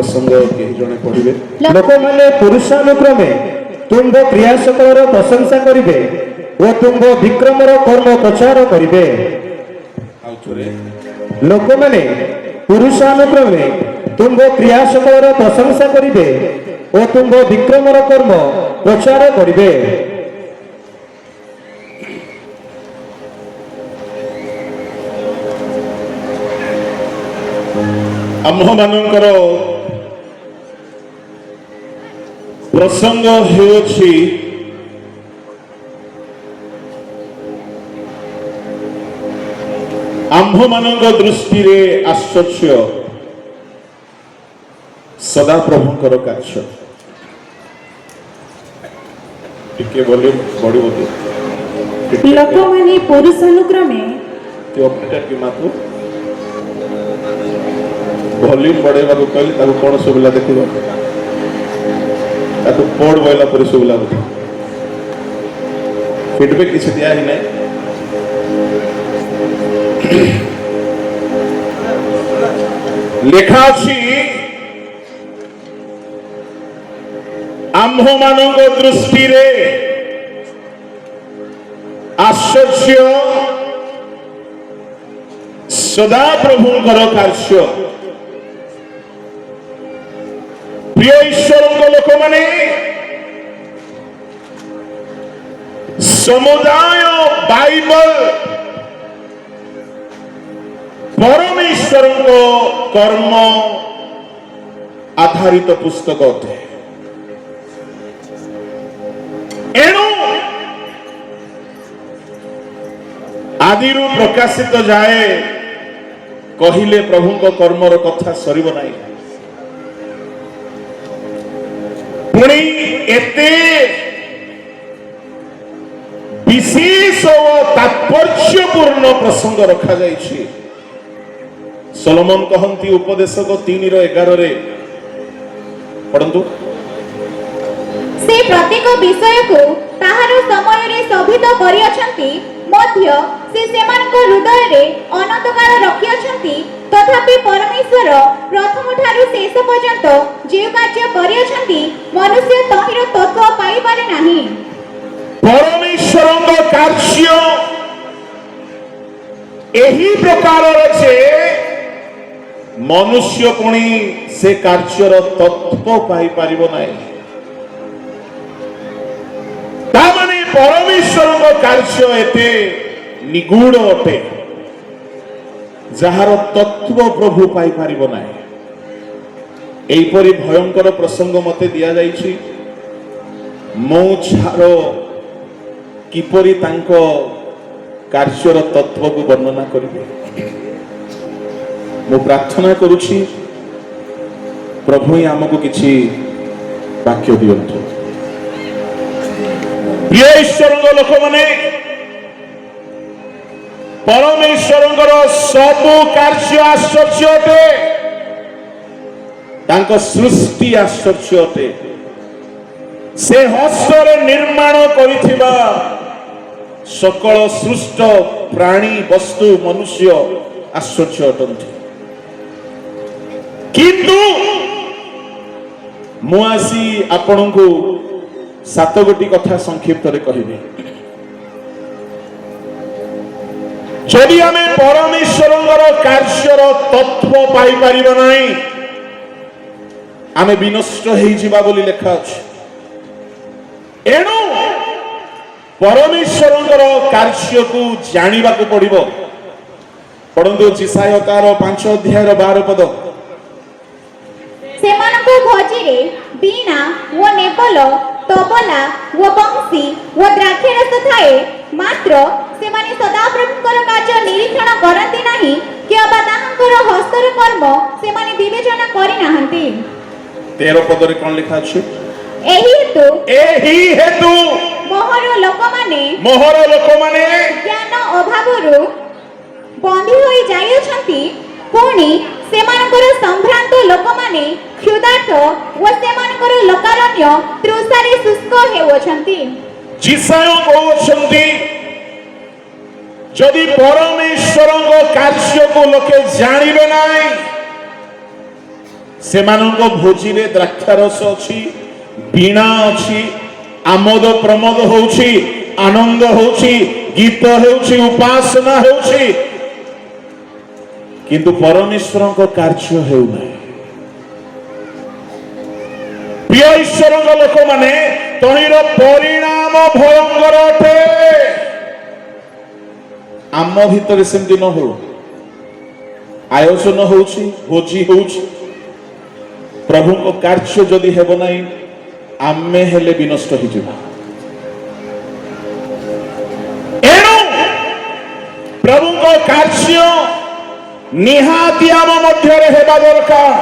प्रसंग केही जणे पढिबे। लोक माने पुरुषानुक्रमे तुंभ क्रिया सकलर प्रशंसा करिवे ओ तुंभ विक्रमर कर्म प्रचार करिवे। लोक माने पुरुषानुक्रमे तुंभ क्रिया सकलर प्रशंसा करिवे ओ तुंभ विक्रमर कर्म प्रचार करिवे। आम्भमानंकर प्रसंग हेउछि आम्भमानंक दृष्टि रे आश्चर्य सदा प्रभुंकर कार्य। टिके बोले बड़ी बोली लोक माने पुरुषानुक्रमे ते अपने की मातु वॉल्यूम बढ़ेगा को कहले ताको कोन सुबिला देखिबो ताको पढ़ बोला पर सुबिला बोली फीडबैक किसी दिया ही नहीं। लेखा अछि आम्भमानंक दृष्टि रे आश्चर्य सदा प्रभुंकर कार्य। प्रिय ईश्वर लोक माने समुदाय बाइबल परमेश्वर कर्म आधारित पुस्तक अटे। एणु आदि प्रकाशित जाए कहिले प्रभुंक कर्मर कथा सरीब नाही। पुणी एते विशेष और तात्पर्यपूर्ण प्रसंग रखा जाइछि। सोलोमन कहंती उपदेशक 3:11 रे पढ़ंतु से प्रत्येक विषय को ताहार समय रे शोभित करियछंती मध्य से सेमानक हृदय रे अनंत काल रखियछंती। तथापि परमेश्वर प्रथम ठारू शेष पर्यंत जे कार्य करियछंती मनुष्य तहिर तत्व पाई पारे नाही। परमेश्वर कार्य एही प्रकार जे मनुष्य पुणी से कार्यर तत्व पाई पारिबो नाही। तामाने परमेश्वर कार्य एते निगूढ़ अटे जार तत्व प्रभु पाई पारिबो नाही। एहिपरि भयंकर प्रसंग मते दिया जाइछि। मो छारो किपरि तांको कार्यर तत्व को वर्णना करिवे। मो प्रार्थना करुछि प्रभु ही हमको किछि वाक्य दियंतु। प्रिय ईश्वर लोक माने परमेश्वरंकर सब कार्य आश्चर्य अटे। तांको सृष्टि आश्चर्य अटे। से हस्तरे निर्माण करिथिबा सकल सृष्ट प्राणी वस्तु मनुष्य आश्चर्य अटंती। किंतु मुआसी आपनकु 7 गोटी कथा संक्षिप्त रे कहिबे। जदि आमे परमेश्वरंकर कार्यर तत्व पाई परिबा नाही आमे विनष्ट हेइ जिबा बोली लेखा अछि। एणु परमेश्वरंकर कार्य को जानिबा को पड़िबो। परंतु जिसाय तार 5 अध्याय 12 पद सेमानको भोजिरे बीणा व नेपल तबला व बंसी व द्राक्षरस थाए मात्र सेमाने सदा प्रभुकर कार्य निरीक्षण करती नाही कि अबा ताहांकर हस्तर कर्म सेमाने विवेचना करि नाहंती। 13 पद रे कोन लिखा अछि? एही हेतु मोहर लोक माने ज्ञान अभावरु बंधी होई जाइछंती। पुणी सेमानकर संभ्रांत लोक माने क्षुधार्थ व सेमानकर लोकारण्य तृषारे शुष्क हेउछंती। जिसाय कहउछंती जदि परमेश्वरଙ୍କ କାର୍ଯ୍ୟ को लोके जानिबे नाही ସେମାନଙ୍କ ଭୋଜିରେ ଦ୍ରାକ୍ଷାରସ ଅଛି, ବୀଣା ଅଛି, ଆମୋଦ ପ୍ରମୋଦ ହଉଛି, ଆନନ୍ଦ ହଉଛି, ଗୀତ ହେଉଛି, ଉପାସନା ହେଉଛି, କିନ୍ତୁ ପରମେଶ୍ୱରଙ୍କ କାର୍ଯ୍ୟ ହେଉନାହିଁ। ପ୍ରିୟ ଈଶ୍ୱରଙ୍କ ଲୋକମାନେ, ତହିଁର ପରିଣାମ ଭୟଙ୍କର ଅଟେ। ଆମ ଭିତରେ ସେମିତି ନ ହଉ। ଆୟୋଜନ ହଉଛି, ଭୋଜି ହଉଛି, ପ୍ରଭୁଙ୍କ କାର୍ଯ୍ୟ ଯଦି ହେବ ନାହିଁ, ଆମେ ହେଲେ ବିନଷ୍ଟ ହେଇଯିବା। ଏଣୁ ପ୍ରଭୁଙ୍କ କାର୍ଯ୍ୟ ନିହାତି ଆମ ମଧ୍ୟରେ ହେବା ଦରକାର।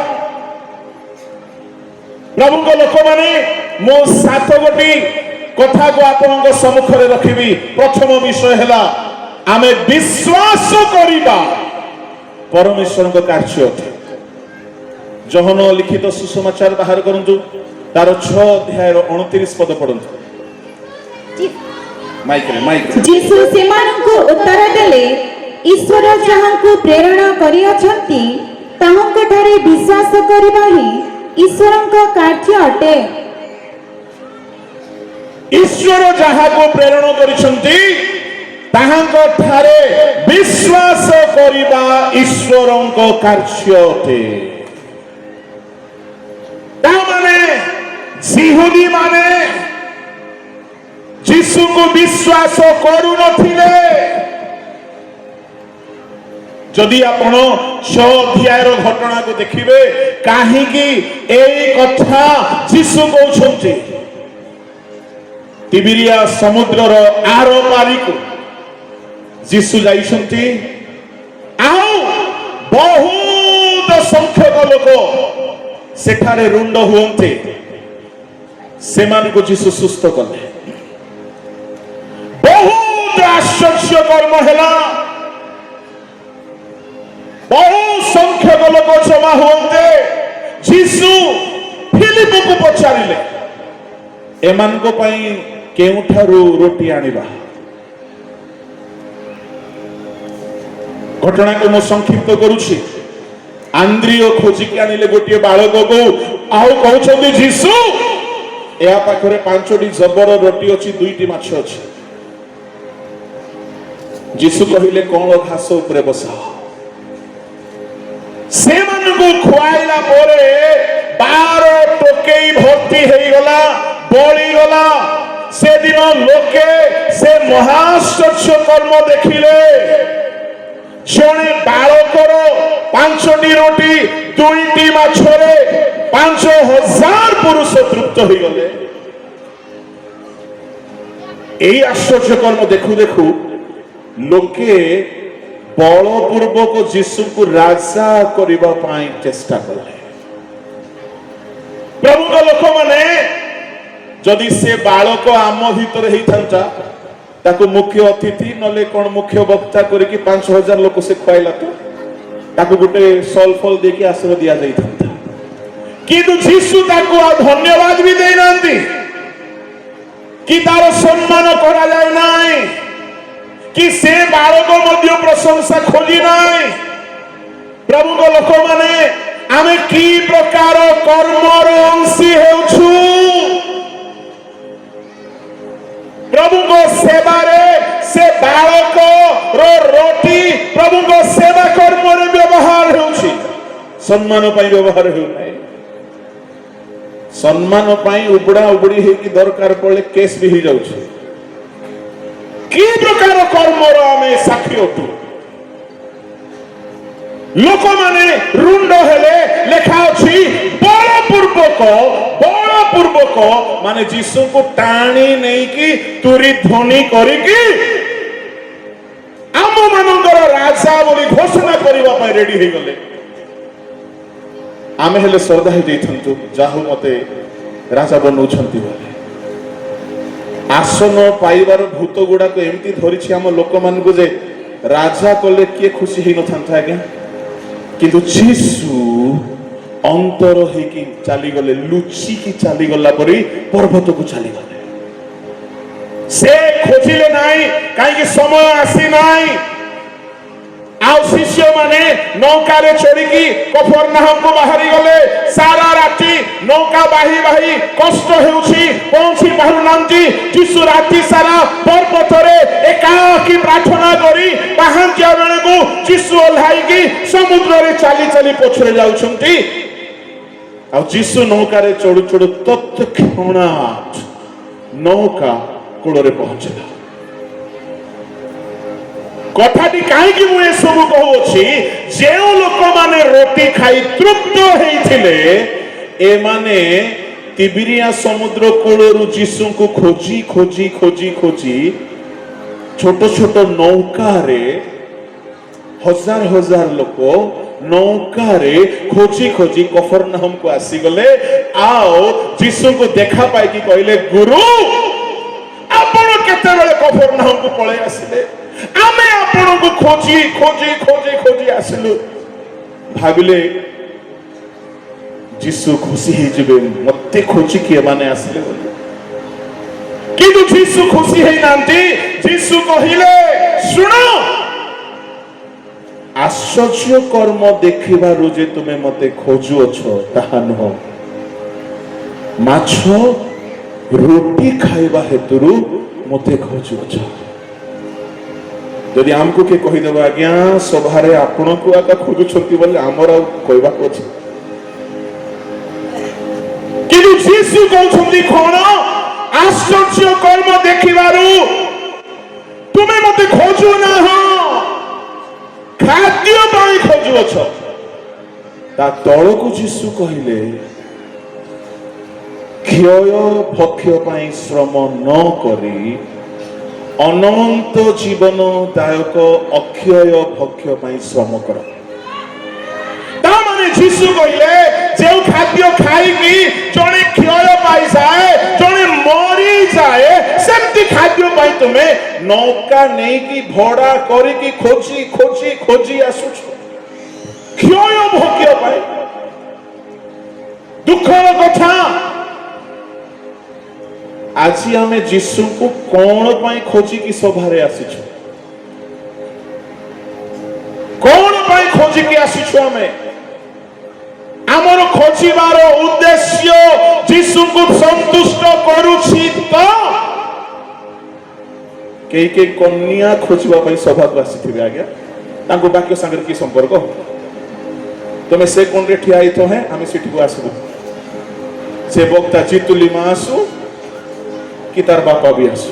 ପ୍ରଭୁଙ୍କ ଲୋକମାନେ, ମୁଁ 7 ଗୋଟି କଥାକୁ ଆପଣଙ୍କ ସମ୍ମୁଖରେ ରଖିବି। ପ୍ରଥମ ବିଷୟ ହେଲା, ଆମେ ବିଶ୍ୱାସ କରିବା ପରମେଶ୍ୱରଙ୍କ କାର୍ଯ୍ୟ ଅଟେ। ଯୋହନ ଲିଖିତ ସୁସମାଚାର ବାହାର କରନ୍ତୁ, ତାର 6 ଅଧ୍ୟାୟର 29 ପଦ ପଢନ୍ତୁ। ଯୀଶୁ ସେମାନଙ୍କୁ ଉତ୍ତର ଦେଲେ, ଈଶ୍ୱର ଯାହାଙ୍କୁ ପ୍ରେରଣା କରିଅଛନ୍ତି ତାହାଙ୍କଠାରେ ବିଶ୍ୱାସ କରିବା ହିଁ ଈଶ୍ୱରଙ୍କ କାର୍ଯ୍ୟ ଅଟେ। ଈଶ୍ୱର ଯାହାକୁ ପ୍ରେରଣ କରିଛନ୍ତି ତାହାଙ୍କଠାରେ ବିଶ୍ୱାସ କରିବା ଈଶ୍ୱରଙ୍କ କାର୍ଯ୍ୟ ଅଟେ। ତାମାନେ ଜିହୁଦୀ ମାନେ ଯୀଶୁଙ୍କୁ ବିଶ୍ୱାସ କରୁନଥିଲେ। ଯଦି ଆପଣ 6 ଅଧ୍ୟାୟର ଘଟଣାକୁ ଦେଖିବେ, କାହିଁକି ଏଇ କଥା ଯୀଶୁ କହୁଛନ୍ତି? ତିବିରିଆ ସମୁଦ୍ରର ଆର ପାରିକୁ ଯୀଶୁ ଯାଇଛନ୍ତି, ଆଉ ବହୁତ ସଂଖ୍ୟକ ଲୋକ ସେଠାରେ ରୁଣ୍ଡ ହୁଅନ୍ତି। ସେମାନଙ୍କୁ ଯୀଶୁ ସୁସ୍ଥ କଲେ। ବହୁତ ଆଶ୍ଚର୍ଯ୍ୟ କର୍ମ ହେଲା। ବହୁ ସଂଖ୍ୟକ ଲୋକ ଜମା ହୁଅନ୍ତେ। ଯୀଶୁ ଫିଲିପକୁ ପଚାରିଲେ, ଏମାନଙ୍କ ପାଇଁ କେଉଁଠାରୁ ରୋଟି ଆଣିବା? ଘଟଣାକୁ ମୁଁ ସଂକ୍ଷିପ୍ତ କରୁଛି। ଆନ୍ଦ୍ରିୟ ଖୋଜିକି ଆଣିଲେ ଗୋଟିଏ ବାଳକକୁ, ଆଉ କହୁଛନ୍ତି, ଯୀଶୁ ଏହା ପାଖରେ 5ଟି ଜବର ରୋଟି ଅଛି, 2ଟି ମାଛ ଅଛି। ଯୀଶୁ କହିଲେ, କଅଁଳ ଘାସ ଉପରେ ବସାଅ। ସେମାନଙ୍କୁ ଖୁଆଇଲା ପରେ 12 ଟୋକେଇ ଭର୍ତ୍ତି ହେଇଗଲା, ବଳିଗଲା। ସେଦିନ ଲୋକେ ସେ ମହାଶ୍ଚର୍ଯ୍ୟ କର୍ମ ଦେଖିଲେ। ଜଣେ ବାଳକର 5ଟି ରୋଟି 2ଟି ମାଛରେ 5000 ପୁରୁଷ ତୃପ୍ତ ହୋଇଗଲେ। এই আশ্চর্য কর্ম দেখু দেখু লোকে বলপূর্বক যীশুଙ୍କୁ রাজা କରିବା ପାଇଁ চেষ্টা কଲେ। ପ୍ରଭୁଙ୍କ ଲୋକମାନେ, ଯଦି ସେ ବାଳକ ଆମ ଭିତରେ ହେଇଥାନ୍ତା, ତାକୁ ମୁଖ୍ୟ ଅତିଥି ନହେଲେ କଣ ମୁଖ୍ୟ ବକ୍ତା କରିକି 5000 ଲୋକ ସେ ଖୁଆଇଲା, ତ ତାକୁ ଗୋଟେ ସଲ୍ ଫଲ୍ ଦେଇକି ଆଶ୍ରୟ ଦିଆଯାଇଥାନ୍ତା। କିନ୍ତୁ ଯୀଶୁ ତାକୁ ଆଉ ଧନ୍ୟବାଦ ବି ଦେଇନାହାନ୍ତି, କି ତାର ସମ୍ମାନ କରାଯାଏ ନାହିଁ, କି ସେ ବାଳକ ମଧ୍ୟ ପ୍ରଶଂସା ଖୋଜି ନାହିଁ। ପ୍ରଭୁଙ୍କ ଲୋକମାନେ, ଆମେ କି ପ୍ରକାର କର୍ମର ଅଂଶୀ ହେଉଛୁ? ପ୍ରଭୁଙ୍କ ସେବାରେ ସେ ବାଳକର ରୋଟି ପ୍ରଭୁଙ୍କ ସେବା କର୍ମରେ ବ୍ୟବହାର ହେଉଛି, ସମ୍ମାନ ପାଇଁ ବ୍ୟବହାର ହେଉନାହିଁ। ସମ୍ମାନ ପାଇଁ ଉବୁଡା ଉବୁଡି ହେଇକି ଦରକାର ପଡିଲେ କେସ୍ ବି ହେଇଯାଉଛି। କି ପ୍ରକାର କର୍ମର ଆମେ ସାକ୍ଷୀ ଅଟୁ? ଲୋକମାନେ ରୁଣ୍ଡ ହେଲେ, ଲେଖା ଅଛି ବଳପୂର୍ବକ ମାନେ ଯୀଶୁଙ୍କୁ ଟାଣି ନେଇକି ତୁରି ଧ୍ୱନି କରିକି ଆମ ମାନଙ୍କର ରାଜା ବୋଲି ଘୋଷଣା କରିବା ପାଇଁ ରେଡି ହେଇଗଲେ। ଆମେ ହେଲେ ଶ୍ରଦ୍ଧା ହେଇଯାଇଥାନ୍ତୁ, ଯାହା ମତେ ରାଜା ବନଉଛନ୍ତି ବୋଲି। ଆସନ ପାଇବାର ଭୂତ ଗୁଡାକ ଏମିତି ଧରିଛି ଆମ ଲୋକମାନଙ୍କୁ ଯେ ରାଜା କଲେ କିଏ ଖୁସି ହେଇନଥାନ୍ତା ଆଜ୍ଞା। କିନ୍ତୁ ଯୀଶୁ ଅନ୍ତର ହେଇକି ଚାଲିଗଲେ, ଲୁଚିକି ଚାଲିଗଲା ପରି ପର୍ବତକୁ ଚାଲିଗଲେ। ସେ ଖୋଜିଲେ ନାହିଁ, କାହିଁକି ସମୟ ଆସି ନାହିଁ। ଆଉ ଶିଷ୍ୟମାନେ ନୌକାରେ ଚଢିକି କଫରନାହମକୁ ବାହାରି ଗଲେ। ଭାଇ କଷ୍ଟ ହେଉଛି ପହଞ୍ଚି ପାରୁନାହାନ୍ତି ଯୀଶୁ ରାତି ସାରା ପର୍ବତରେ ଏକାକୀ ପ୍ରାର୍ଥନା କରି ପାହାଞ୍ଚିଆ ବେଳକୁ ଯୀଶୁ ଓହ୍ଲାଇକି ସମୁଦ୍ରରେ ଚାଲି ଚାଲି ପଛରେ ଯାଉଛନ୍ତି ଆଉ ଯୀଶୁ ନୌକାରେ ଚଢୁ ଚଢୁ ତତ୍କ୍ଷଣାତ୍ ନୌକା କୂଳରେ ପହଞ୍ଚିଲା। କଥାଟି କାହିଁକି ମୁଁ ଏସବୁ କହୁଅଛି, ଯେଉଁ ଲୋକମାନେ ରୋଟି ଖାଇ ତୃପ୍ତ ହେଇଥିଲେ ଏମାନେ ତିବିରିଆ ସମୁଦ୍ର କୂଳରୁ ଯୀଶୁଙ୍କୁ ଖୋଜି ଖୋଜି ଖୋଜି ଖୋଜି ଛୋଟ ଛୋଟ ନୌକାରେ ହଜାର ହଜାର ଲୋକ ନୌକାରେ ଖୋଜି ଖୋଜି କଫରନାହମକୁ ଆସିଗଲେ ଆଉ ଯୀଶୁଙ୍କୁ ଦେଖା ପାଇକି କହିଲେ, ଗୁରୁ ଆପଣ କେତେବେଳେ କଫରନାହମକୁ ପଳେଇ ଆସିଲେ? ଆମେ ଆପଣଙ୍କୁ ଖୋଜି ଖୋଜି ଖୋଜି ଖୋଜି ଆସିଲୁ। ଭାବିଲେ ଯୀଶୁ ଖୁସି ହେଇଯିବେ ମତେ ଖୋଜିକି ଏମାନେ ଆସିଲେ ବୋଲି, କିନ୍ତୁ ଯୀଶୁ ଖୁସି ହେଇନାହାନ୍ତି। ଯୀଶୁ କହିଲେ, ଶୁଣ, ଆଶ୍ଚର୍ଯ୍ୟ କର୍ମ ଦେଖିବାରୁ ଯେ ତୁମେ ମତେ ଖୋଜୁଅଛ ତାହା ନୁହଁ, ମାଛ ରୁଟି ଖାଇବା ହେତୁରୁ ମତେ ଖୋଜୁଅଛ। ଯଦି ଆମକୁ କିଏ କହିଦେବ ଆଜ୍ଞା ସଭାରେ ଆପଣଙ୍କୁ ଆକା ଖୋଜୁଛନ୍ତି ବୋଲି ଆମର ଆଉ କହିବାକୁ ଅଛି, କିନ୍ତୁ ଯୀଶୁ କହୁଛନ୍ତି କଣ? ଆଶ୍ଚର୍ଯ୍ୟ କର୍ମ ଦେଖିବାରୁ ତୁମେ ମତେ ଖୋଜୁନାହ, ଖାଦ୍ୟ ପାଇଁ ଖୋଜୁଅଛ। ତା ତଳକୁ ଯୀଶୁ କହିଲେ, କ୍ଷୟ ଭକ୍ଷ୍ୟ ପାଇଁ ଶ୍ରମ ନ କରି ଅନନ୍ତ ଜୀବନ ଦାୟକ ଅକ୍ଷୟ ଭକ୍ଷ୍ୟ ପାଇଁ ଶ୍ରମ କର। ତାମାନେ ଯୀଶୁ କହିଲେ ଯେଉଁ ଖାଦ୍ୟ ଖାଇକି ଜଣେ କ୍ଷୟ ପାଇଯାଏ, ଜଣେ ମରିଯାଏ, ସେମିତି ଖାଦ୍ୟ ପାଇଁ ତୁମେ ନୌକା ନେଇକି ଭଡା କରିକି ଖୋଜି ଖୋଜି ଖୋଜି ଆସୁଛ କ୍ଷୟ ଭକ୍ଷ୍ୟ ପାଇଁ। ଦୁଃଖର କଥା, ଆଜି ଆମେ ଯୀଶୁଙ୍କୁ କଣ ପାଇଁ ଖୋଜିକି ସଭାରେ ଆସିଛୁ? କଣ ପାଇଁ ଖୋଜିକି ଆସିଛୁ? ଆମେ ଆମର ଖୋଜିବାର ଉଦ୍ଦେଶ୍ୟ ଯୀଶୁଙ୍କୁ ସନ୍ତୁଷ୍ଟ କରୁଛି ତ? କେହି କେହି କନ୍ୟା ଖୋଜିବା ପାଇଁ ସଭାକୁ ଆସିଥିବେ ଆଜ୍ଞା, ତାଙ୍କୁ ବାକ୍ୟ ସାଙ୍ଗରେ କି ସମ୍ପର୍କ? ତମେ ସେ କୋଣରେ ଠିଆ ହେଇଥ, ହେ ଆମେ ସେଠିକୁ ଆସିବୁ, ସେ ବକ୍ତା ଜିତୁଲି ମା ଆସୁ କି ତାର ବାପା ବି ଆସୁ,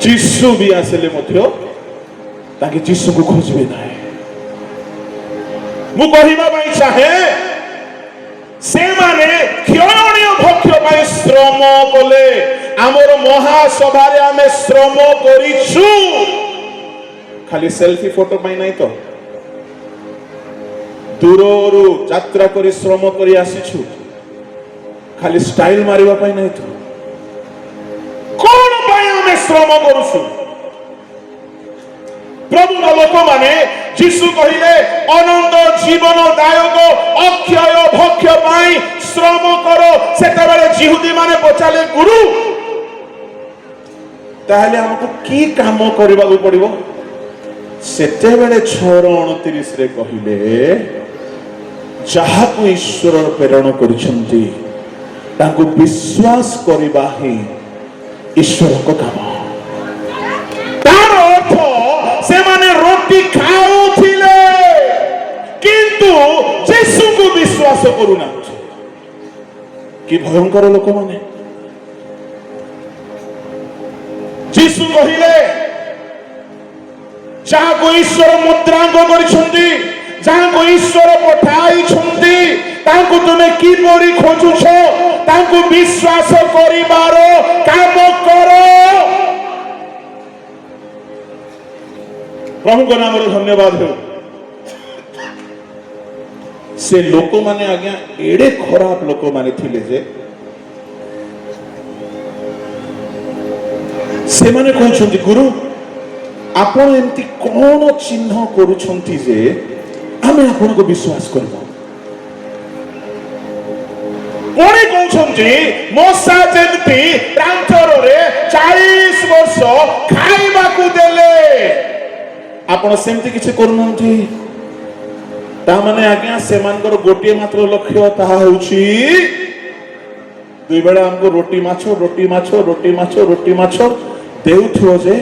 ଯୀଶୁ ବି ଆସିଲେ ମଧ୍ୟ ତାଙ୍କେ ଯୀଶୁକୁ ଖୋଜିବେ ନାହିଁ। ମୁଁ କହିବା ପାଇଁ ଚାହେଁ, ସେମାନେ କ୍ଷୟଣୀୟ ଭକ୍ଷ୍ୟ ପାଇଁ ଶ୍ରମ କଲେ। ଆମର ମହାସଭାରେ ଆମେ ଶ୍ରମ କରିଛୁ, ଖାଲି ସେଲ୍ଫି ଫଟୋ ପାଇଁ ନାହିଁ ତ, ଦୂରରୁ ଯାତ୍ରା କରି ଶ୍ରମ କରି ଆସିଛୁ, ଖାଲି ଷ୍ଟାଇଲ ମାରିବା ପାଇଁ ନାହିଁ ତ। କଣ ପାଇଁ ଆମେ ଶ୍ରମ କରୁଛୁ? ପ୍ରଭୁଙ୍କ ଲୋକମାନେ ଯୀଶୁ କହିଲେ ଅନନ୍ତ ଜୀବନ ଦାୟକ ଅକ୍ଷୟ ଭକ୍ଷ୍ୟ ପାଇଁ ଶ୍ରମ କର। ସେତେବେଳେ ଜିହୁଦୀ ମାନେ ପଚାରିଲେ, ଗୁରୁ ତାହେଲେ ଆମକୁ କି କାମ କରିବାକୁ ପଡିବ? ସେତେବେଳେ 6:29 କହିଲେ, ଯାହାକୁ ଈଶ୍ୱର ପ୍ରେରଣ କରିଛନ୍ତି ତାଙ୍କୁ ବିଶ୍ୱାସ କରିବା ହିଁ ଈଶ୍ୱରଙ୍କ କାମ। ତାର ଅର୍ଥ ସେମାନେ ରୋଟି ଖାଉଥିଲେ କିନ୍ତୁ ଯୀଶୁଙ୍କୁ ବିଶ୍ୱାସ କରୁନାହାନ୍ତି। କି ଭୟଙ୍କର ଲୋକମାନେ! ଯୀଶୁ କହିଲେ, ଯାହାକୁ ଈଶ୍ୱର ମୁଦ୍ରାଙ୍କ କରିଛନ୍ତି, ଯାହାକୁ ଈଶ୍ୱର ପଠାଇଛନ୍ତି, ତାଙ୍କୁ ତୁମେ କିପରି ଖୋଜୁଛ? ତାଙ୍କୁ ବିଶ୍ୱାସ କରିବାର କାମ କର। ପ୍ରଭୁଙ୍କ ନାମରେ ଧନ୍ୟବାଦ ହେଉ। ସେ ଲୋକମାନେ ଆଜ୍ଞା ଏଡେ ଖରାପ ଲୋକମାନେ ଥିଲେ ଯେ ସେମାନେ କହୁଛନ୍ତି, ଗୁରୁ ଆପଣ ଏମିତି କଣ ଚିହ୍ନ କରୁଛନ୍ତି ଯେ ଆମେ ଆପଣଙ୍କୁ ବିଶ୍ୱାସ କରିବୁ? ପୁଣି କହୁଛନ୍ତି, ମୂଷା ଯେମିତି ପ୍ରାନ୍ତରରେ 40 ବର୍ଷ ଖାଇବାକୁ ଦେଲେ, ଆପଣ ସେମିତି କିଛି କରୁନାହାନ୍ତି। ତାମାନେ ଆଜ୍ଞା ସେମାନଙ୍କର ଗୋଟିଏ ମାତ୍ର ଲକ୍ଷ୍ୟ, ତାହା ହେଉଛି दुई बेला हमको रोटी माछ रोटी माछ रोटी माछ रोटी माछ देउथो जे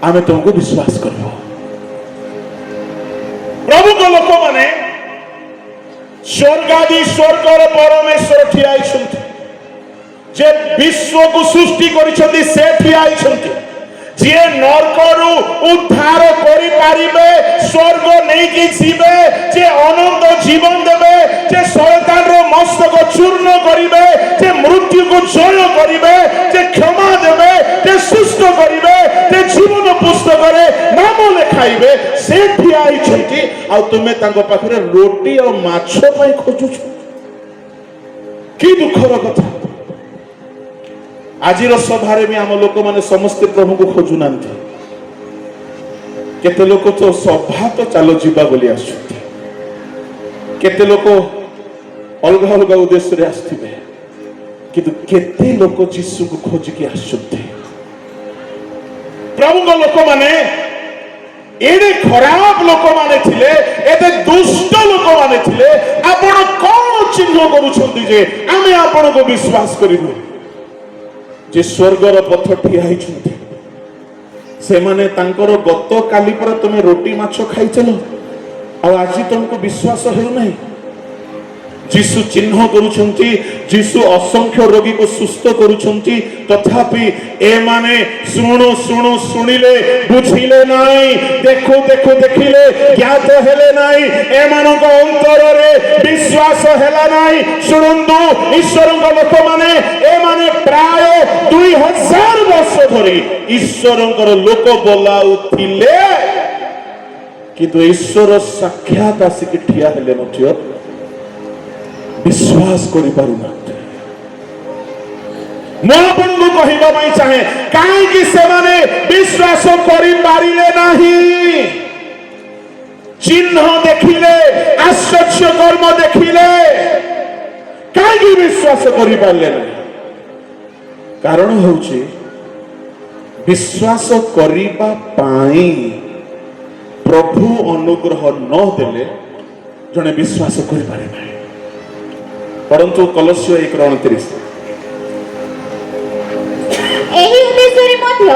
आमे तुमको विश्वास करबो। प्रभु को लोक माने स्वर्गादि स्वर्गर परमेश्वर ठिया आइछन्ति, जे विश्व को सृष्टि करिछन्ति से ठिया आइछन्ति, जे नरकरु उद्धार करि पारिबे, स्वर्ग नहीं कि जीवे, जे अनंत जीवन देबे, जे शैतान रो मस्तक चूर्ण करिबे, जे मृत्यु को जय करिबे, जे क्षमा देबे, जे सुस्त करिबे, जे जीवन पुस्तक रे नाम लेखाइबे, से ठिया आइछन्ति। आ तुमे तांको पाखरे रोटी और माछ पई खोजुछ, कि दुखर कथा। आजिर सभारे भी आम लोक माने समस्ते प्रभु को खोजु नांती। केते लोक तो सभा तो चलो जीवा बोली आसुथि, केते लोक अलग अलग उद्देश्य रे आस्थिबे, किंतु केते लोक यीशु को खोज के आसुथि। प्रभु को लोक माने एडे खराब लोक माने थिले, एते दुष्ट लोक माने थिले। आपण कोन चिन्ह करूछन्ति जे आमे आपण को विश्वास करिबु? जे स्वर्गर पथ ठिया होइछन्ति से माने तांकर गत काली पर तुमे रोटी माछ खाइचलो आ आज तुमको विश्वास हेउ नाही। जीशु चिन्ह करूछन्ति, जीशु असंख्य रोगी को सुस्थ करूछन्ति, तथापि ए माने सुनु सुनु सुनिले बुझिले नाही, देखु देखु देखिले ज्ञात हेले नाही, ए मानक अंतर रे विश्वास हेला नाही। सुनंदु ईश्वर को लोक माने ए माने प्राय 2000 वर्ष धरि ईश्वर लोक बोलाउथिले, किंतु ईश्वर साक्षात आसिक ठिया हेले मध्य विश्वास करि पारु नाते। मो आपनको कहिबा पई चाहे काहे कि से माने विश्वास करि पारिले नाही। चिन्ह देखिले, आश्चर्य कर्म देखिले, काहे कि विश्वास करि पारले नाही? कारण होउची विश्वास करिबा पाई प्रभु अनुग्रह न देले जने विश्वास करि पारे नाही। परंतु कलस्य 1:29 एही उद्देश्य मध्य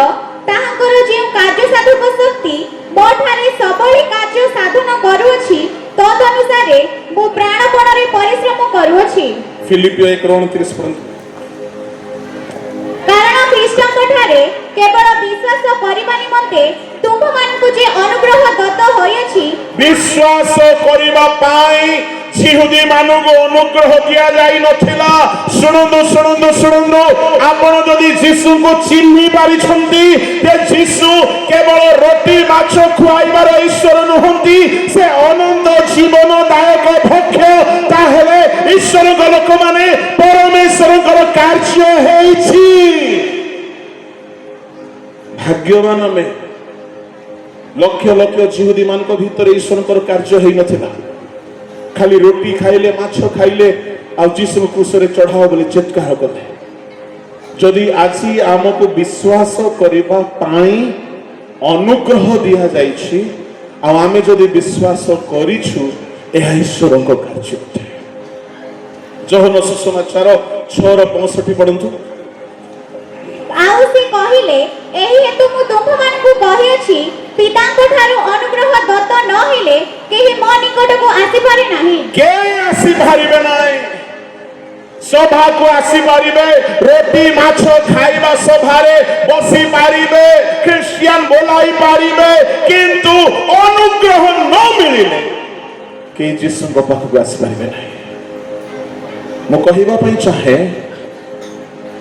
ताहाकर जे कार्य साधक शक्ति मोठारे सबली कार्य साधन करूछि, तद अनुसारे मो प्राणपण रे परिश्रम करूछि। फिलिपियो 1:29 परंतु कारण ख्रीष्टଙ୍କ ठारे केवल विश्वास करिबा निमंते तुम मानकु जे अनुग्रह दत्त होयछि, विश्वास करिबा पाई यहूदी मानु को अनुग्रह दिया जाई नथिला। सुनंदु सुनंदु सुनंदु आपण जदि यीशु को चिन्हि पारि छंती, जे यीशु केवल रोटी माछ खुआइबार ईश्वर नहंती, से अनंत जीवन दायक भक्ष्य, ताहेले ईश्वर को लोक माने परमेश्वर को कार्य हेछि। भाग्यवान में लक्ष लक्ष यहूदी मान को भीतर ईश्वर को कार्य हेइ नथिला। खाली रोटी खाइले, माछ खाइले, आ यीशु क्रूस रे चढ़ाओ बोले चित्कार कले। जदि आजी आमको विश्वास करिबा पाई अनुग्रह दिया जाइछि, आ आमे जदि विश्वास करिछु, एहा ईश्वरक कार्य अटे। जोहन सुसमाचार 6:65 पढंतु। आउ से कहिले एही हेतु मु तुम मानकु कहिछि, पिताଙ୍କ ठारू अनुग्रह दत्त न हेले केही मो निकट को आसी पारे नाही। के आसी पारिबे नाही? सभा को आसी पारिबे, रोटी माछ खाइबा सभारे बसी पारिबे, क्रिश्चियन बोलाई पारिबे, किंतु अनुग्रह न मिलिले के यीशु को पाखु आसी पारिबे नाही। मो कहिबा पई चाहे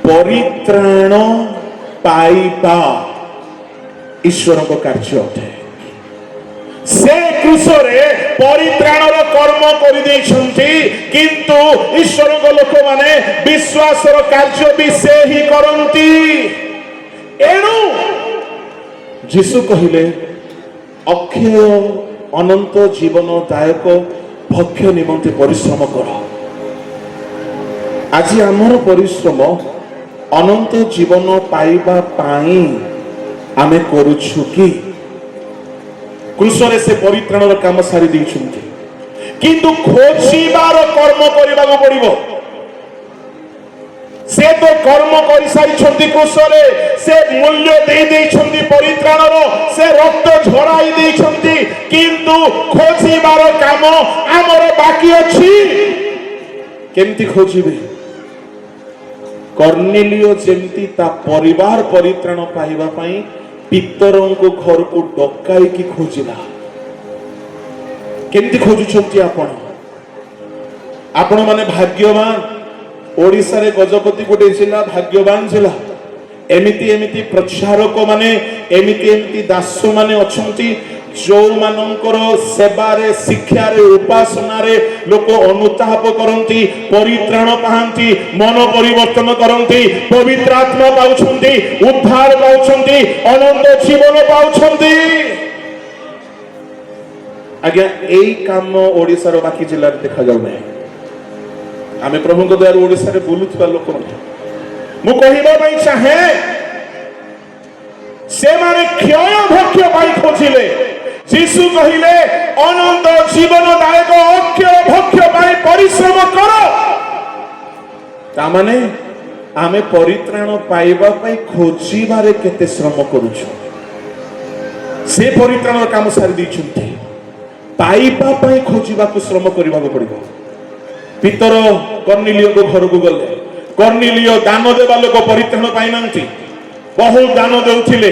परित्राण पाइबा ईश्वर को कार्य अटे। से क्रूसरे परित्राणर कर्म करि दैछन्ति, किंतु ईश्वर को लोक माने विश्वासर कार्य भी से ही करन्ति। एणु यीशु कहिले अक्षय अनंत जीवन दायक भक्ष्य निमंते परिश्रम कर। आज आमर परिश्रम अनंत जीवन पाइबा पाई आमे करूछु कि? क्रूसरे से परित्राणर काम सारी दैछन्ति, किंतु खोजिबार कर्म करिबाको पड़िबो। से तो कर्म कर सारी क्रूसरे से मूल्य दे देइछंती परित्राणर से रक्त झराई देइछंती किंतु खोजिबार काम हमर बाकी अछि केमती खोजिबे कर्नेलियो जेमती ता परिवार परित्राण पाइबा पई पितरों को घर को डकाई की खोजिला केमती खोजुछंती आपण माने भाग्यवान ओडिसा रे गजपति गोटे जिला भाग्यवान जिला एमिति एमिति प्रचारक माने एमिति एमिति दास माने अछंती जो मानकर सेवा रे शिक्षा रे उपासना रे लोक अनुताप करंती परित्राण पाहंती मन परिवर्तन करंती पवित्र आत्मा पाउछंती उद्धार पाउछंती अनंत जीवन पाउछंती आज्ञा एई काम ओडिसा रो बाकी जिल्ला रे देखा जाउ नै आमे प्रभु को द्वारा ओडिसा रे बुलुथबा लोक मु कहिबा पई चाहे से माने क्षय भक्ष्य पाई खोजिले यीशु कहिले अनंत जीवन दायक अक्षय भक्ष्य पाई परिश्रम करो ता माने आमे परित्राण पाइबा पई खोजिबारे केते श्रम करूछु से परित्राण काम सारी दैछुंती पाइबा पई खोजिबा को श्रम करबा को पड़िबो पितर कर्नेलियो को घर को गले कर्नेलियो दान देवा लोक परित्राण पाई नांती बहुत दान देउथिले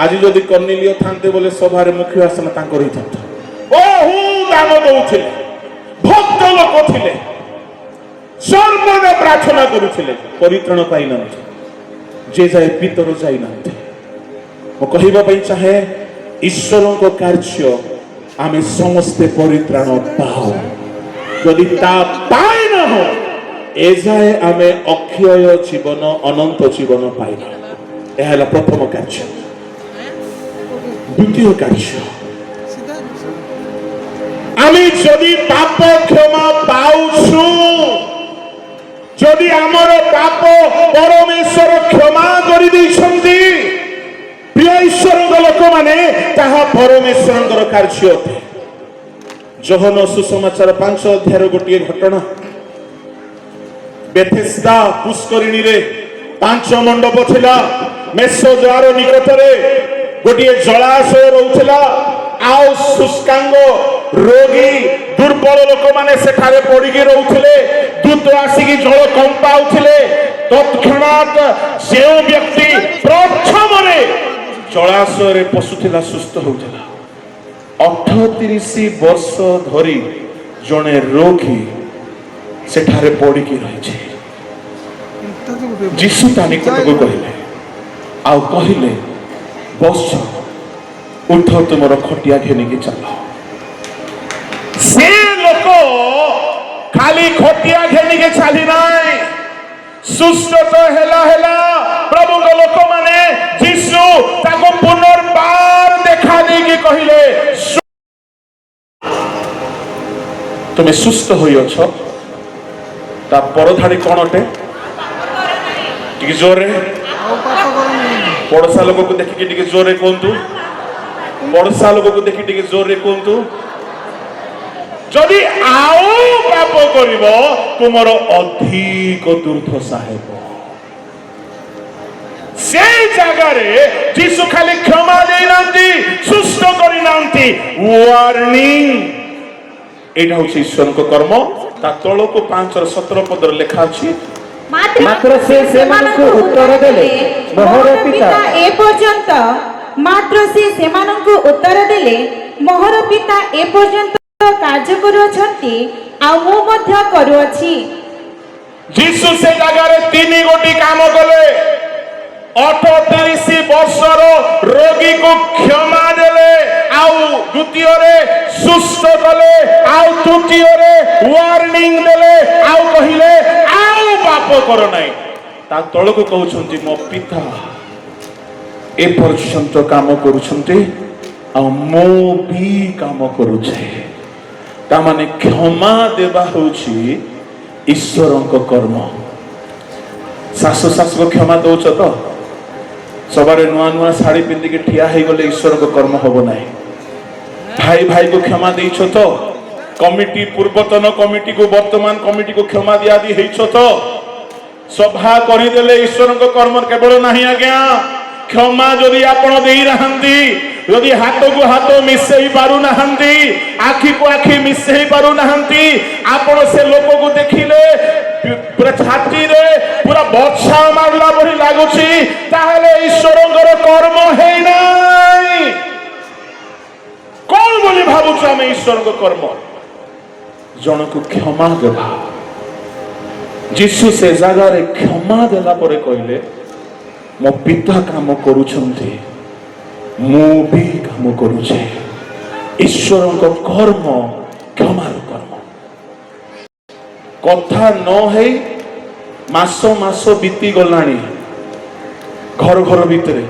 आज जदि कर्नेलियो थांते बोले सभारे मुख्य आसन तांकर ही थांता बहुत दान देउथिले भक्त लोक थिले सर्वदा प्रार्थना करूथिले परित्राण पाई नांती जे जाय पितर जाई नांती मो कहिबा पई चाहे ईश्वरन को कार्य आमे समस्ते परित्राण पाओ यदि ता पाए न हो ए जाए आमे अक्षय जीवन अनंत जीवन पाइबा यह है प्रथम कार्य द्वितीय कार्य आमे जदि पाप क्षमा पाउछु जदि आमर पाप परमेश्वर क्षमा करि दैछंती प्रिय ईश्वर लोक माने ताहा परमेश्वरंकर कार्य अटे जोहन सुसमाचार 5 अध्याय गोटे घटना बेथेस्दा पुष्करिणी रे 5 मंडप थिला मेसो द्वार निकट रे गोटे जलाशय रहउथिला आउ शुष्कांग रोगी दुर्बल लोक माने सेठारे पड़िकी रहउथिले दूत आसिकी जल कंपाउथिले तत्क्षणात जे व्यक्ति प्रथम रे जलाशय रे पशुथिला सुस्थ होउथिला 38 वर्ष धरी जने रोगी सेठारे पड़िकी रहिছে जीसु ता निकट को कहले आ कहले बस उठ तुमर खटिया घेनी के चलो से लोक खाली खटिया घेनी के चली नाय सुस्थ तो हेला प्रभु को लोक माने जीसु ताको पुनर्बार देखा दे के कहले तुम सुस्थ होई अछ ता परधाड़ी कोन अटे टिके जोरे पड़ोसा लोक को देखि टिके जोरे कोंतु पड़ोसा लोक को देखि टिके जोरे कोंतु जदि आओ पाप करिवो तुमरो अधिक दुर्दशा हेबो से जगह रे जीसु खाली क्षमा देई नांती सुस्थ करि नांती वार्निंग एटा होछि ईश्वर को कर्म ता तळ को 5:17 पद लेखा अछि मात्र से सेमानंकु उत्तर देले मोहर पिता ए पर्यंत मात्र से सेमानंकु उत्तर देले मोहर पिता ए पर्यंत कार्य करूछंती आ मो मध्य करूछि जीसु से जगह रे 3 गोटी काम कले 38 वर्षर रोगी को क्षमा देले आउ द्वितीय रे सुस्थ कले आउ तृतीय रे वार्निंग देले आउ कहिले आउ पाप कर नाही ता तळ को कहउछंती मो पिता ए पर्यंत काम करूछंती आ मो भी काम करूछे ता माने क्षमा देबा होछि ईश्वरंक कर्म सासु सासु को क्षमा दउछ तो सबरे नुआ नुआ साड़ी पिंदी के ठिया हे गले ईश्वर को कर्म होबो नाही भाई भाई को क्षमा देइछ तो कमिटी पूर्वतन कमिटी को वर्तमान कमिटी को क्षमा दिया दी हेइछ तो सभा करदेले ईश्वर कर्म केवल नहीं आज्ञा क्षमा जदि आपण देई रहांती जदि हाथ को हाथ मिसई पारु नहांती आखि को आखि मिसई पारु नहांती आपण से लोक को देखिले पूरा छाती रे पूरा बर्षा मारला भली लागुची ताहले ईश्वरंकर कर्म हेई नाही कौन बोली भाबुछ आमे ईश्वर को कर्म जन को क्षमा देबा जीशु से जगह रे क्षमा देला परे कहले मो पिता काम करूछंती मु भी काम करूछे ईश्वर को कर्म क्षमार कर्म कथा न है मासो मासो बीती गलानी घर घर भितरे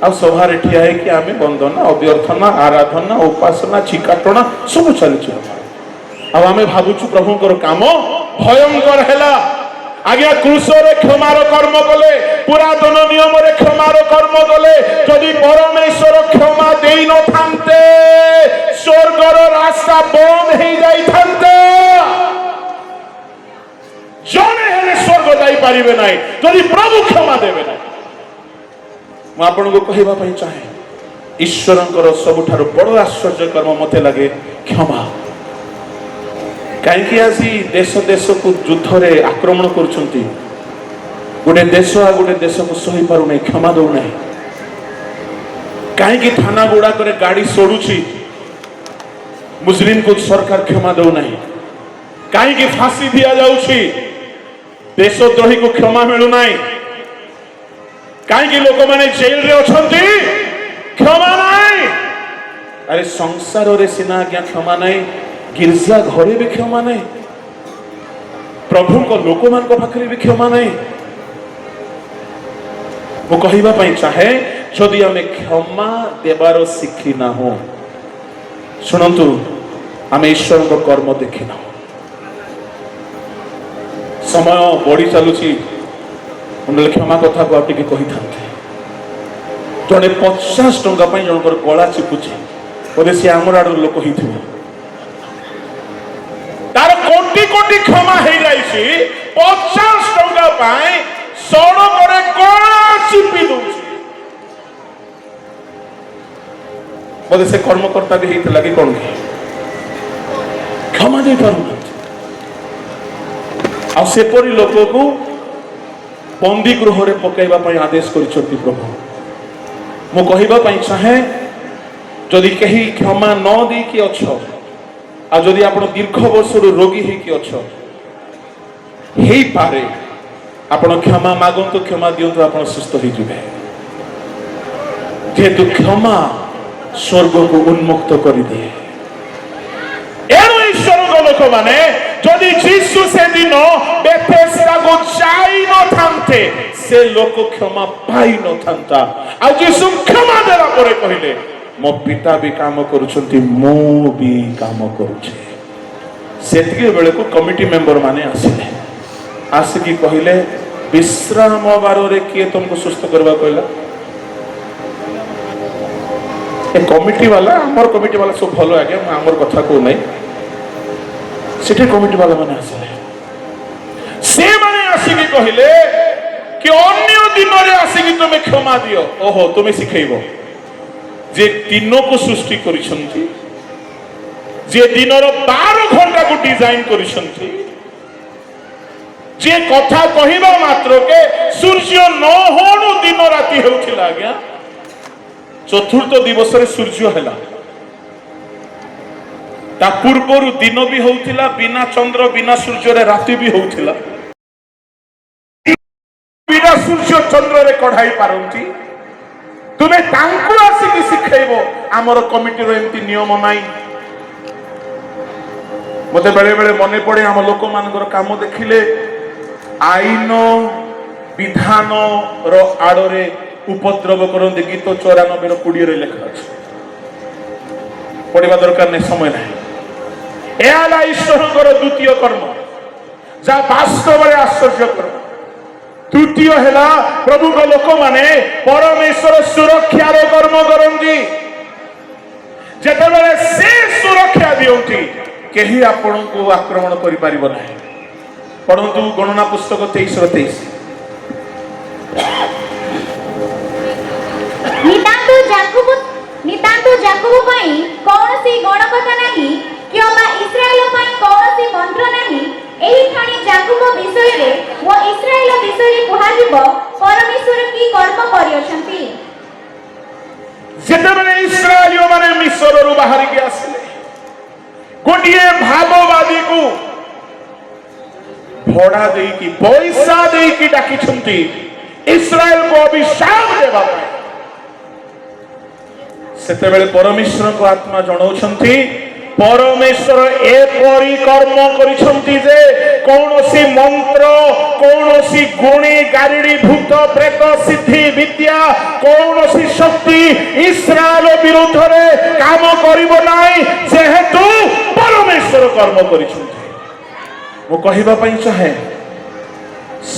आ सभारे ठिया है कि आमे वंदना अभ्यर्थना आराधना उपासना चिकाटना सब चली अब आमे भाबुछु प्रभुकर काम भयंकर हैला आज्ञा क्रूसरे क्षमार कर्म कले पुरातन नियम रे क्षमार कर्म कले जदि परमेश्वर क्षमा देई न थांते स्वर्गर रास्ता बंद हो जाई थांते जने हेले स्वर्ग जाई परिबे नाही जदि प्रभु क्षमा देबे नाही मु आपन को कहबा पई चाहे ईश्वरंकर सबुठारो बड़ आश्चर्य कर्म मते लागे क्षमा कहीं आज देश देश को युद्ध रे आक्रमण करुछंती गोटे देश आ गोटे देश को सही पारु नहीं क्षमा दउ नहीं कहीं थाना गुड़ा करे गाड़ी सोडुची मुस्लिम को सरकार क्षमा दउ नहीं कहीं फांसी दिया जाउची देशद्रोही को क्षमा मिलु नहीं कहीं लोक माने जेल रे अछंती क्षमा नहीं अरे संसार रे सिना आज्ञा क्षमा नहीं गिरजा घरे भी क्षमा नहीं प्रभु को लोक मान को पाखरे भी क्षमा नहीं वो कहबा पई चाहे जदि हमें क्षमा देबार शिखी ना हो सुनंतु हमें ईश्वर को कर्म देखि ना समय बढ़ी चलुची उन्हें क्षमा कथा को आपके कही थांते जड़े 50 टंका पई जनकर गला चिपुची बोले से आमर आड़ लोक ही थी तार कोटी कोटी क्षमा हो जाइए 50 टंका पाए सड़क रे गला चिपी दूची बोले से कर्मकर्ता भी होता लगे कौन क्षमा दे पार सेपरी लोक को बंदी गृह रे पकाइबा पई आदेश करिसथि प्रभु मु कहबा पई चाहे जदि कहीं क्षमा न दी कि अच्छो आ जदि आपण दीर्घ वर्ष रोगी है कि अच्छो हेई पारे आपण क्षमा मागंतु क्षमा दियंतु आपण सुस्थ हो जिवे जेतु क्षमा स्वर्ग को उन्मुक्त कर दिए एनु ईश्वर को लोक माने जदि जीसु से दिन बेथेस्दा को जाई न थांते से लोक क्षमा पाई न थांता आ जीसु क्षमा देला परे कहिले मो पिता भी काम करुछंती मो भी काम करुछे सेतिके बेले को कमिटी मेंबर माने आसिले आसिकी कहिले विश्राम बार रे किए तुमको सुस्थ करबा कहला ए कमिटी वाला हमर कमिटी वाला सब भलो आगे हमर कथा को नहीं सेठी कमिटी वाला माने आसिले से माने आसिकी कहिले कि अन्य दिन रे आसिकी तुमे क्षमा दियो ओहो तुमे सिखैबो जे तीनों को सृष्टि करिसंती जे दिनर 12 घंटा को डिजाइन करिसंती जे कथा कहिबा मात्र के सूर्य न होनु दिन राति हेउथिला आज्ञा चतुर्थ दिवस रे सूर्य हैला ता पूर्वरु दिन भी होउथिला बिना चंद्र बिना सूर्य रे राति भी होउथिला बिना सूर्य चंद्र रे कढाई पारंती तुम्हें तांको आसिकी शिखेबो आमर कमिटी रो एंती नियम नाही मते बेले बेले मने पड़े हम लोक मानकर काम देखिले आईन विधान रो आड़े उपद्रव करते गीत 94 रो 20 रे लेखा अछि पढ़िबा दरकार नहीं समय नहीं एला ईश्वरकर द्वितीय कर्म जा वास्तव रे आश्चर्य कर्म तृतीय है प्रभु को लोक माने परमेश्वर सुरक्षा कर्म करती जेतेबेले से सुरक्षा दियंती केही आपण को आक्रमण करि परिबो नाही ପଢନ୍ତୁ ଗଣନା ପୁସ୍ତକ 23:23। ନିତାନ୍ତ ଯାକୁବ ପାଇଁ କୌଣସି ଗଣକଥା ନାହିଁ କିମ୍ବା ଇସ୍ରାଏଲ ପାଇଁ କୌଣସି ମନ୍ତ୍ର ନାହିଁ। ଏହି କ୍ଷଣି ଯାକୁବ ବିଷୟରେ ଓ ଇସ୍ରାଏଲ ବିଷୟରେ କୁହାଯିବ, ପରମେଶ୍ୱର କି କର୍ମ କରିଅଛନ୍ତି। ଯେତେବେଳେ ଇସ୍ରାଏଲୀୟ ମାନେ ମିଶ୍ରରୁ ବାହାରିକି ଆସିଲେ, ଗୋଟିଏ ଭାବବାଦୀକୁ ଭଡ଼ା ଦେଇକି ପଇସା ଦେଇକି ଡାକିଛନ୍ତି ଇସ୍ରାଏଲକୁ ଅଭିଶାପ ଦେବା ପାଇଁ। ସେତେବେଳେ ପରମେଶ୍ୱରଙ୍କ ଆତ୍ମା ଜଣାଉଛନ୍ତି, ପରମେଶ୍ୱର ଏପରି କର୍ମ କରିଛନ୍ତି ଯେ କୌଣସି ମନ୍ତ୍ର, କୌଣସି ଗୁଣି ଗାରିଡ଼ି, ଭୂତ ପ୍ରେତ, ସିଦ୍ଧି ବିଦ୍ୟା, କୌଣସି ଶକ୍ତି ଇସ୍ରାଏଲ ବିରୁଦ୍ଧରେ କାମ କରିବ ନାହିଁ, ଯେହେତୁ ପରମେଶ୍ୱର କର୍ମ କରିଛନ୍ତି। ମୁଁ କହିବା ପାଇଁ ଚାହେଁ,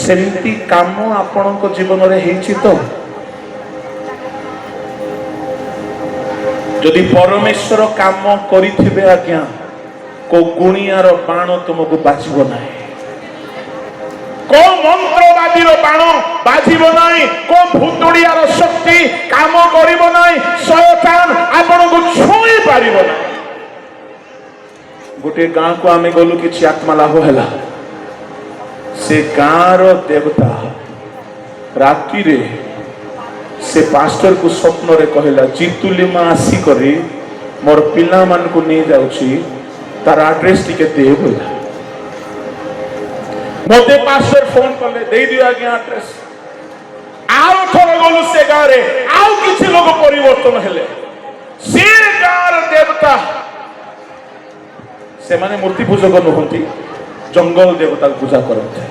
ସେମିତି କାମ ଆପଣଙ୍କ ଜୀବନରେ ହେଇଛି ତ? ଯଦି ପରମେଶ୍ୱର କାମ କରିଥିବେ ଆଜ୍ଞା, କୋଉ ଗୁଣିଆର ବାଣ ତୁମକୁ ବାଜିବ ନାହିଁ, କୋଉ ମନ୍ତ୍ରବାଦୀର ବାଣ ବାଜିବ ନାହିଁ, କୋଉ ଭୁତୁଡ଼ିଆର ଶକ୍ତି କାମ କରିବ ନାହିଁ, ଶୟତାନ ଆପଣଙ୍କୁ ଛୁଇଁ ପାରିବ ନାହିଁ। ଗୋଟିଏ ଗାଁକୁ ଆମେ ଗଲୁ, କିଛି ଆତ୍ମା ଲାଭ ହେଲା। ସେ ଗାଁର ଦେବତା ରାତିରେ ସେ ପାଷ୍ଟରକୁ ସ୍ୱପ୍ନରେ କହିଲା, ଜିତୁଲିମା ଆସିକରି ମୋର ପିଲାମାନଙ୍କୁ ନେଇ ଯାଉଛି, ତାର ଆଡ୍ରେସ ଟିକେ ଦେ ବୋଇଲା। ମତେ ପାଷ୍ଟର ଫୋନ କଲେ, ଦେଇଦିଅ ଆଜ୍ଞା ଆଡ୍ରେସ। ଆଉ ଥର ଗଲୁ ସେ ଗାଁରେ, ଆଉ କିଛି ଲୋକ ପରିବର୍ତ୍ତନ ହେଲେ। ସେ ଗାଁର ଦେବତା, ସେମାନେ ମୂର୍ତ୍ତି ପୂଜକ ନୁହନ୍ତି, ଜଙ୍ଗଲ ଦେବତାକୁ ପୂଜା କରନ୍ତି।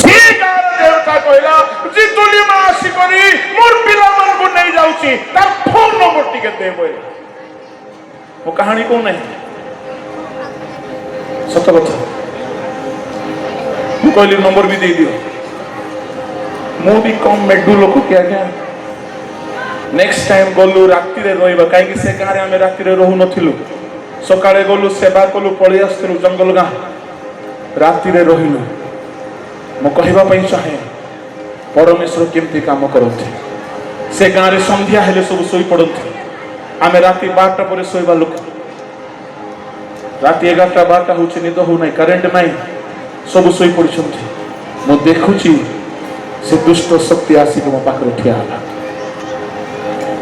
ସେ ଗାଁର ଦେବତା କହିଲା, ଜିତୁଲିମା ଆସିକରି ମୋର ପିଲାମାନଙ୍କୁ ନେଇ ଯାଉଛି, ତାର ଫୋନ ନମ୍ବର ଟିକେ ଦେ ବୋଇଲା। ମୁଁ କାହାଣୀ କହୁ ନାହିଁ, ସତ କଥା। ମୁଁ କହିଲି ନମ୍ବର ବି ଦେଇଦିଅ। ମୁଁ ବି କମ୍ ମେଡୁ ଲୋକ କି ଆଜ୍ଞା। ନେକ୍ସଟ ଟାଇମ ଗଲୁ, ରାତିରେ ରହିବା, କାହିଁକି ସେ ଗାଁରେ ଆମେ ରାତିରେ ରହୁନଥିଲୁ। ସକାଳେ ଗଲୁ, ସେବା କଲୁ, ପଳେଇ ଆସିଥିଲୁ ଜଙ୍ଗଲ ଗାଁ, ରାତିରେ ରହିଲୁ। ମୁଁ କହିବା ପାଇଁ ଚାହେଁ, ପରମେଶ୍ୱର କେମିତି କାମ କରନ୍ତି। ସେ ଗାଁରେ ସନ୍ଧ୍ୟା ହେଲେ ସବୁ ଶୋଇପଡ଼ନ୍ତି। ଆମେ ରାତି 12ଟା ପରେ ଶୋଇବା ଲୋକ। ରାତି 11ଟା 12ଟା ହଉଛି, ନିଦ ହଉନାହିଁ, କରେଣ୍ଟ ନାହିଁ, ସବୁ ଶୋଇପଡ଼ିଛନ୍ତି। ମୁଁ ଦେଖୁଛି ସେ ଦୁଷ୍ଟ ଶକ୍ତି ଆସିକି ମୋ ପାଖରେ ଠିଆ ହେଲା।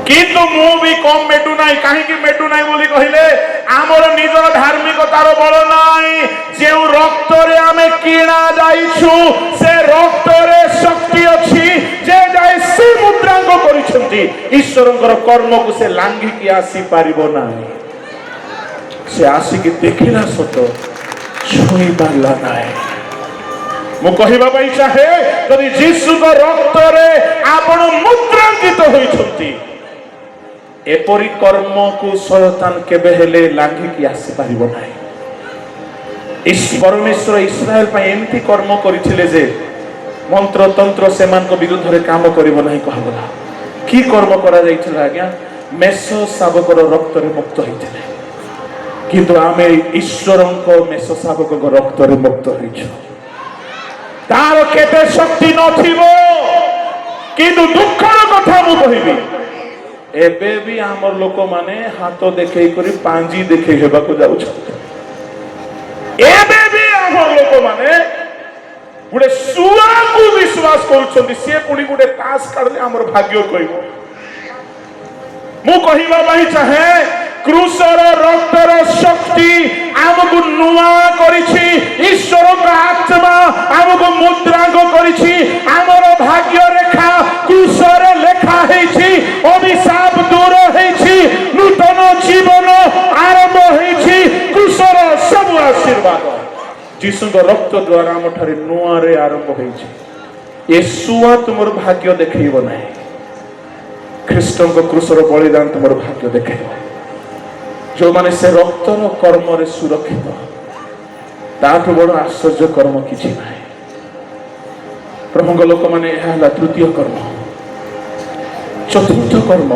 କିନ୍ତୁ ମୁଁ ବି କମ୍ ମେଟୁ ନାହିଁ। କାହିଁକି ମେଟୁ ନାହିଁ ବୋଲି କହିଲେ, ଆମର ନିଜର ଧାର୍ମିକତାର ବଳ ନାହିଁ। ଯେଉଁ ରକ୍ତରେ ଆମେ କିଣା ଯାଇଛୁ, ସେ ରକ୍ତରେ ଶକ୍ତି ଅଛି। ଯେ ଯାଇ ସେ ମୁଦ୍ରାଙ୍କ କରିଛନ୍ତି, ଈଶ୍ୱରଙ୍କର କର୍ମକୁ ସେ ଲାଙ୍ଘିକି ଆସିପାରିବ ନାହିଁ। ସେ ଆସିକି ଦେଖିଲା ସତ, ଛୁଇଁ ପାରିଲା ନାହିଁ। ମୁଁ କହିବା ପାଇଁ ଚାହେଁ, ଯଦି ଯୀଶୁଙ୍କ ରକ୍ତରେ ଆପଣ ମୁଦ୍ରାଙ୍କିତ ହୋଇଛନ୍ତି, ଏପରି କର୍ମକୁ ଶୟତାନ କେବେ ହେଲେ ଲାଙ୍ଘିକି ଆସିପାରିବ ନାହିଁ। ପରମେଶ୍ୱର ଇସ୍ରାଏଲ ପାଇଁ ଏମିତି କର୍ମ କରିଥିଲେ ଯେ ମନ୍ତ୍ର ତନ୍ତ୍ର ସେମାନଙ୍କ ବିରୁଦ୍ଧରେ କାମ କରିବ ନାହିଁ କୁହାଗଲା। କି କର୍ମ କରାଯାଇଥିଲା ଆଜ୍ଞା? ମେଷ ଶାବକର ରକ୍ତରେ ମୁକ୍ତ ହେଇଥିଲେ। କିନ୍ତୁ ଆମେ ଈଶ୍ୱରଙ୍କ ମେଷ ଶାବକଙ୍କ ରକ୍ତରେ ମୁକ୍ତ ହେଇଛୁ। ତାର କେତେ ଶକ୍ତି ନଥିବ, କିନ୍ତୁ ଦୁଃଖର କଥା ମୁଁ କହିବି, ଏବେ ବି ଆମର ଲୋକମାନେ ହାତ ଦେଖେଇ କରି ପାଞ୍ଜି ଦେଖେଇ ହେବାକୁ ଯାଉଛନ୍ତି। ଏବେ ବି ଆମର ଲୋକମାନେ ଗୋଟେ ଶୁଆକୁ ବିଶ୍ୱାସ କରୁଛନ୍ତି। ସିଏ ପୁଣି ଗୋଟେ ତାସ କାଢିଲେ ଆମର ଭାଗ୍ୟ କହିବ। ମୁଁ କହିବା ପାଇଁ ଚାହେଁ, କ୍ରୁଶର ରକ୍ତର ଶକ୍ତି ଆମକୁ ନୂଆ କରିଛି। ଈଶ୍ୱରଙ୍କ ଆତ୍ମା ଆମକୁ ମୁଦ୍ରାଙ୍କ କରିଛି। ଆମର ଭାଗ୍ୟ ରେଖା କ୍ରୁଶରେ ଲେଖା ହେଇଛି। ଅଭିଶାପ ଦୂର ହେଇଛି, ନୂତନ ଜୀବନ ଆରମ୍ଭ ହେଇଛି। କ୍ରୁଶର ସବୁ ଆଶୀର୍ବାଦ ଯୀଶୁଙ୍କ ରକ୍ତ ଦ୍ୱାରା ଆମ ଠାରେ ନୂଆରେ ଆରମ୍ଭ ହେଇଛି। ଏ ଶୁଆ ତୁମର ଭାଗ୍ୟ ଦେଖେଇବ ନାହିଁ, ଖ୍ରୀଷ୍ଟଙ୍କ କ୍ରୁଶର ବଳିଦାନ ତୁମର ଭାଗ୍ୟ ଦେଖେଇବ। ଯେଉଁମାନେ ସେ ରକ୍ତର କର୍ମରେ ସୁରକ୍ଷିତ, ତାଠୁ ବଡ଼ ଆଶ୍ଚର୍ଯ୍ୟ କର୍ମ କିଛି ନାହିଁ। ପ୍ରଭୁଙ୍କ ଲୋକମାନେ, ଏହା ହେଲା ତୃତୀୟ କର୍ମ। ଚତୁର୍ଥ କର୍ମ,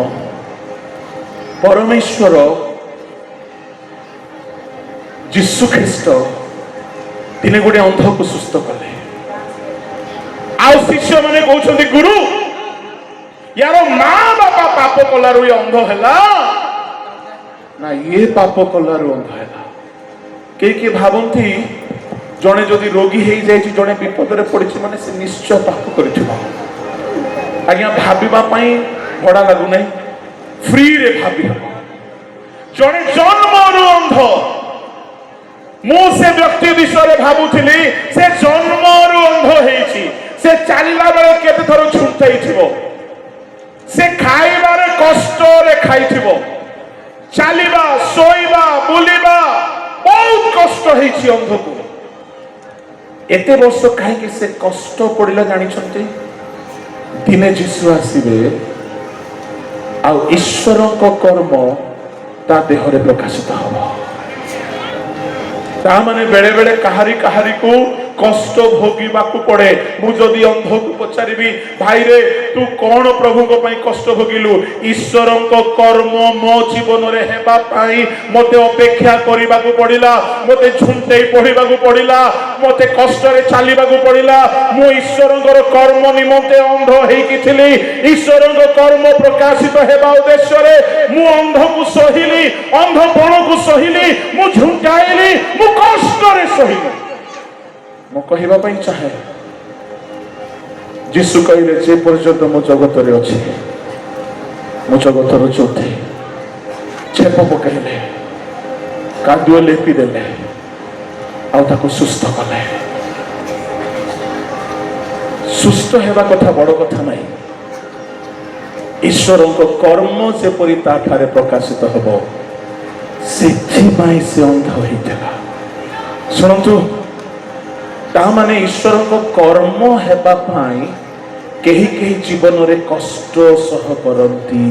ପରମେଶ୍ୱର ଯୀଶୁ ଖ୍ରୀଷ୍ଟ ଦିନେ ଗୋଟେ ଅନ୍ଧକୁ ସୁସ୍ଥ କଲେ। ଆଉ ଶିଷ୍ୟମାନେ କହୁଛନ୍ତି ଗୁରୁ ୟାର ମା ବାପା ପାପ କଲାରୁ ଏ ଅନ୍ଧ ହେଲା ନା ଇଏ ପାପ କଲାରୁ ଅନ୍ଧ ହେଲା? କେହି ଭାବନ୍ତି ଜଣେ ଯଦି ରୋଗୀ ହେଇଯାଇଛି, ଜଣେ ବିପଦରେ ପଡିଛି ମାନେ ସେ ନିଶ୍ଚୟ ପାପ କରିଥିବ। ଆଜ୍ଞା ଭାବିବା ପାଇଁ ଭଡ଼ା ଲାଗୁନାହିଁ, ଫ୍ରିରେ ଭାବି ହେବ। ଜଣେ ଜନ୍ମରୁ ଅନ୍ଧ, ମୁଁ ସେ ବ୍ୟକ୍ତି ବିଷୟରେ ଭାବୁଥିଲି ସେ ଜନ୍ମରୁ ଅନ୍ଧ ହେଇଛି। ସେ ଚାଲିଲା ବେଳେ କେତେ ଥର ଝୁଣ୍ଟାଇଥିବ, ସେ ଖାଇବାରେ କଷ୍ଟରେ ଖାଇଥିବ, ଚାଲିବା ଶୋଇବା ବୁଲିବା ବହୁତ କଷ୍ଟ ହେଇଛି ଅନ୍ଧକୁ। ଏତେ ବର୍ଷ କାହିଁକି ସେ କଷ୍ଟ ପଡ଼ିଲା ଜାଣିଛନ୍ତି? ଦିନେ ଯୀଶୁ ଆସିବେ ଆଉ ଈଶ୍ୱରଙ୍କ କର୍ମ ତା ଦେହରେ ପ୍ରକାଶିତ ହବ। ତା ମାନେ ବେଳେ ବେଳେ କାହାରିକୁ କଷ୍ଟ ଭୋଗିବାକୁ ପଡେ। ମୁଁ ଯଦି ଅନ୍ଧକୁ ପଚାରିବି ଭାଇରେ ତୁ କଣ ପ୍ରଭୁଙ୍କ ପାଇଁ କଷ୍ଟ ଭୋଗିଲୁ? ଈଶ୍ୱରଙ୍କ କର୍ମ ମୋ ଜୀବନରେ ହେବା ପାଇଁ ମତେ ଅପେକ୍ଷା କରିବାକୁ ପଡିଲା, ମତେ ଝୁଣ୍ଟେଇ ପଡିବାକୁ ପଡିଲା, ମତେ କଷ୍ଟରେ ଚାଲିବାକୁ ପଡିଲା। ମୁଁ ଈଶ୍ୱରଙ୍କର କର୍ମ ନିମନ୍ତେ ଅନ୍ଧ ହେଇକି ଥିଲି। ଈଶ୍ୱରଙ୍କ କର୍ମ ପ୍ରକାଶିତ ହେବା ଉଦ୍ଦେଶ୍ୟରେ ମୁଁ ଅନ୍ଧକୁ ସହିଲି, ଅନ୍ଧପଣକୁ ସହିଲି, ମୁଁ ଝୁଣ୍ଟାଇଲି, ମୁଁ କଷ୍ଟରେ ସହିଲି। ମୁଁ କହିବା ପାଇଁ ଚାହେଁ ଯୀଶୁ କହିଲେ ଯେ ପର୍ଯ୍ୟନ୍ତ ମୁଁ ଜଗତରେ ଅଛି ମୁଁ ଜଗତର ଜ୍ୟୋତି। ଛେପ ପକାଇଲେ, କାଦୁଅ ଲେପି ଦେଲେ ଆଉ ତାକୁ ସୁସ୍ଥ କଲେ। ସୁସ୍ଥ ହେବା କଥା ବଡ କଥା ନାହିଁ, ଈଶ୍ୱରଙ୍କ କର୍ମ ଯେପରି ତାଠାରେ ପ୍ରକାଶିତ ହେବ ସେଥିପାଇଁ ସେ ଅନ୍ଧ ହେଇଥିଲା। ଶୁଣନ୍ତୁ, ତା ମାନେ ଈଶ୍ୱରଙ୍କ କର୍ମ ହେବା ପାଇଁ କେହି କେହି ଜୀବନରେ କଷ୍ଟ ସହ କରନ୍ତି।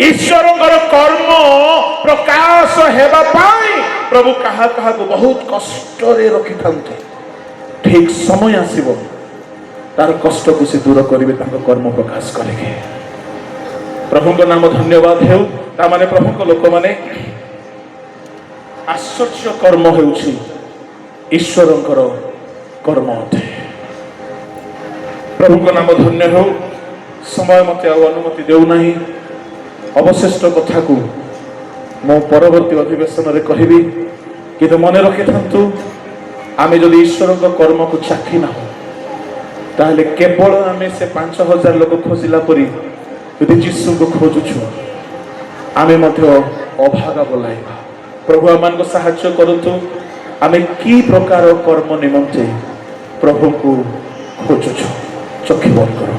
ଈଶ୍ୱରଙ୍କର କର୍ମ ପ୍ରକାଶ ହେବା ପାଇଁ ପ୍ରଭୁ କାହାକୁ ବହୁତ କଷ୍ଟରେ ରଖିଥାନ୍ତି। ଠିକ ସମୟ ଆସିବ ତାର କଷ୍ଟକୁ ସେ ଦୂର କରିବେ, ତାଙ୍କ କର୍ମ ପ୍ରକାଶ କରିବେ। ପ୍ରଭୁଙ୍କ ନାମ ଧନ୍ୟବାଦ ହେଉ। ତା ମାନେ ପ୍ରଭୁଙ୍କ ଲୋକମାନେ ଆଶ୍ଚର୍ଯ୍ୟ କର୍ମ ହେଉଛି ଈଶ୍ୱରଙ୍କର କର୍ମ ଅଟେ। ପ୍ରଭୁଙ୍କ ନାମ ଧନ୍ୟ ହେଉ। ସମୟ ମତେ ଆଉ ଅନୁମତି ଦେଉନାହିଁ। ଅବଶିଷ୍ଟ କଥାକୁ ମୁଁ ପରବର୍ତ୍ତୀ ଅଧିବେଶନରେ କହିବି, କିନ୍ତୁ ମନେ ରଖିଥାନ୍ତୁ ଆମେ ଯଦି ଈଶ୍ୱରଙ୍କ କର୍ମକୁ ଚାଖି ନାହୁଁ ତାହେଲେ କେବଳ ଆମେ ସେ 5,000 ଲୋକ ଖୋଜିଲା ପରି ଯଦି ଯୀଶୁଙ୍କୁ ଖୋଜୁଛୁ ଆମେ ମଧ୍ୟ ଅଭାଗା ବୋଲାଇବା। ପ୍ରଭୁ ଆମମାନଙ୍କୁ ସାହାଯ୍ୟ କରନ୍ତୁ। ଆମେ କି ପ୍ରକାର କର୍ମ ନିମନ୍ତେ ପ୍ରଭୁଙ୍କୁ ଖୋଜୁଛୁ? ଚକ୍ଷୁ ବନ୍ଦ କର।